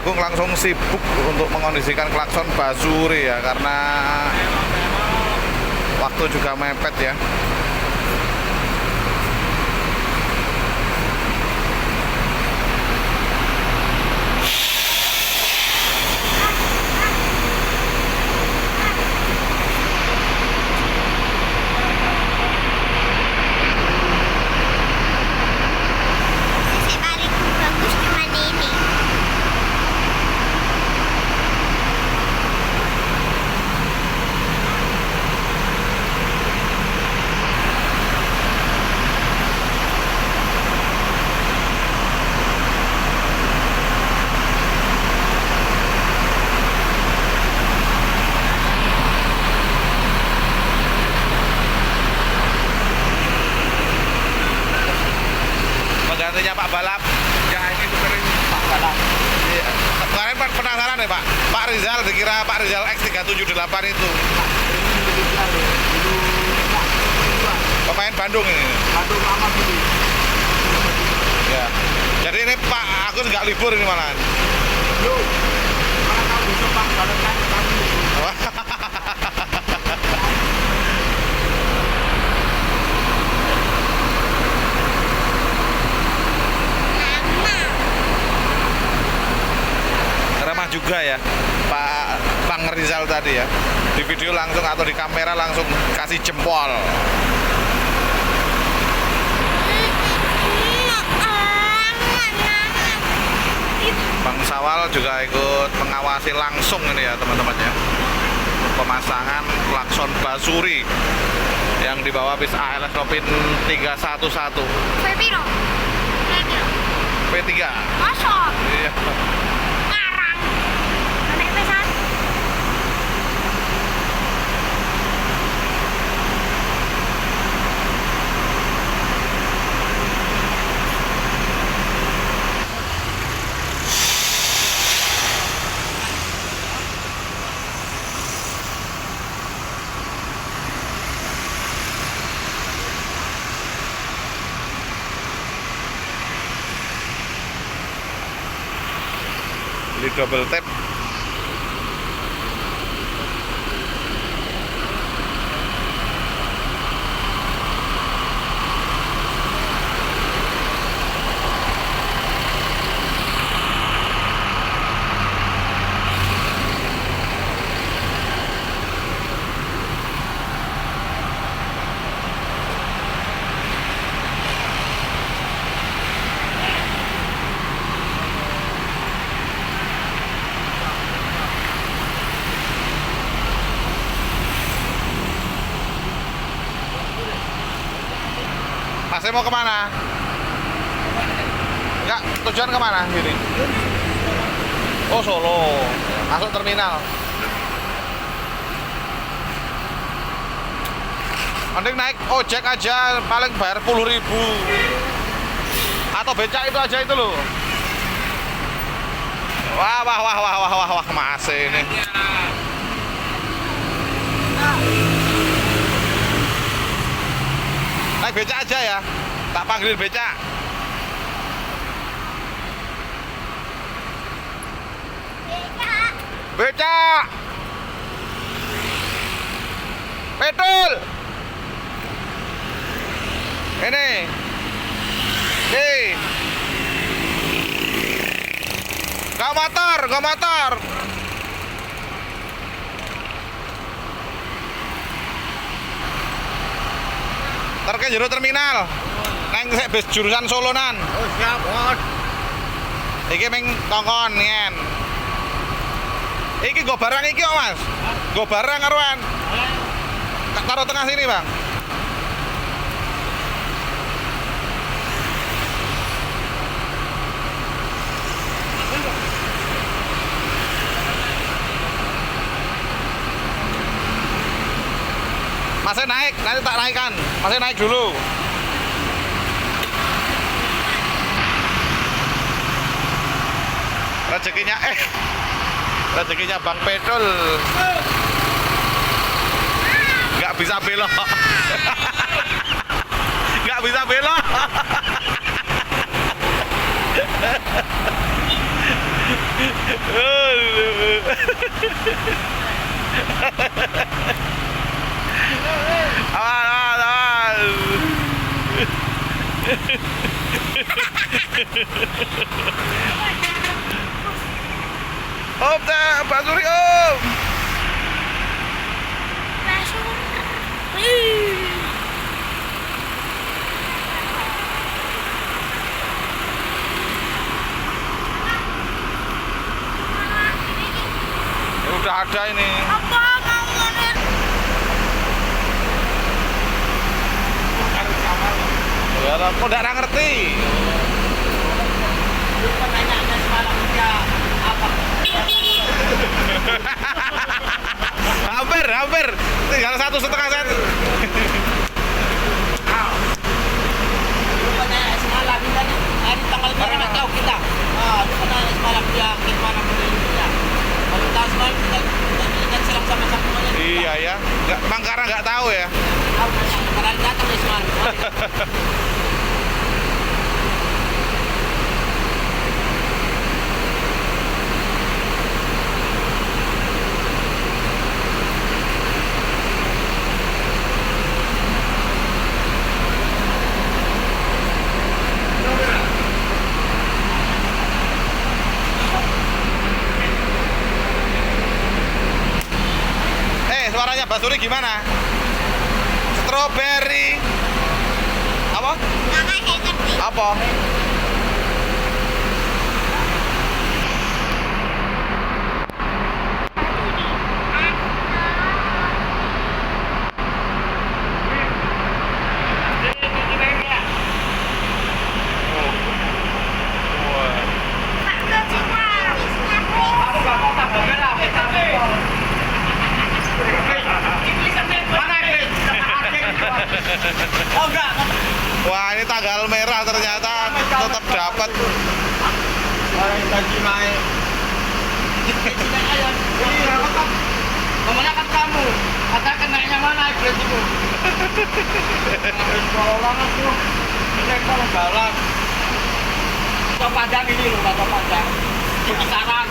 Agung langsung sibuk untuk mengondisikan klakson Basuri ya, karena waktu juga mepet ya. Penggantinya Pak Balap. Ya ini sering Pak Balap. Iya. Kemarin penasaran ya Pak Rizal, dikira Pak Rizal X378 itu. Pemain Bandung ini. Bandung lama dulu. Ya. Jadi ini Pak Agus nggak libur ini malahan. Yo, mana tahu besok Pak Balap kami. Ramah juga ya Bang Rizal tadi ya, di video langsung atau di kamera langsung kasih jempol. Bang Sawal juga ikut mengawasi langsung ini ya teman-teman ya, pemasangan klakson Basuri yang dibawa bis ALS Nopin 311 P3. Masuk. Iya. Beli double tap. Masnya mau kemana? Enggak, tujuan kemana ini? Oh Solo, masuk terminal. Mending naik ojek aja, paling bayar 10.000. Atau becak itu aja itu loh. Wah, masih ini. Naik becak aja ya, tak panggilin becak. Becak. Betul. Ini. Nih. Gak motor. Terke jero terminal. Neng sik bis jurusan Solonan. Oh siap, Bos. Iki ming tongkon ngen. Iki go barang iki kok, Mas. Go barang karuan. Taruh tengah sini, Bang. Masnya naik, nanti tak naikkan. Masnya naik dulu. Rezekinya Bang Petrol. Nggak bisa belok. Nggak bisa belok. Awas, awas. Om, Pak Suri, Om. Udah ada ini. Ya, kok nggak ngerti? Pertanyaannya semalam dia apa? Hampir. Tinggal 1,5 sen. Lu pertanyaan semalam ini hari tanggal berapa nggak tahu kita. Lu pertanyaan semalam dia gimana modelnya? Kalau tahu semalam kita kan serang sama semuanya. Iya ya, nggak, Bang Kara nggak tahu ya. Tahu karena datang ya semalam. Suaranya Mbak Suri gimana? Strawberry apa? Apa? Oh enggak. Wah, ini tanggal merah ternyata tetap dapat. Lagi naik. Iya, tetap. Kemana kan kamu? Katakan naiknya mana iblis itu? Kalau banget tuh. Ini kalau jalan. Bapak Padang ini loh, Bapak Padang. Di kisaran.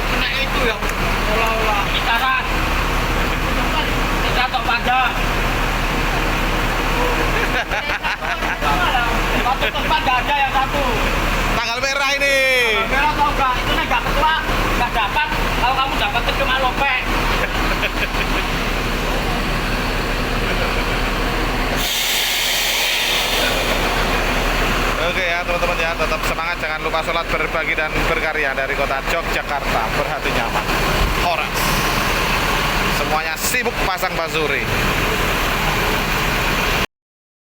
Kena itu yang olah-olah kisaran. Kita tok pada. Satu tempat gak ada yang satu. Tanggal merah ini. Merah tau gak? Itu nih gak ketua, gak dapat. Kalau kamu dapat itu cuma lopek. Oke ya teman-teman ya, tetap semangat, jangan lupa sholat, berbagi dan berkarya. Dari kota Yogyakarta, berhati nyaman. Horas. Semuanya sibuk pasang Pak Suri.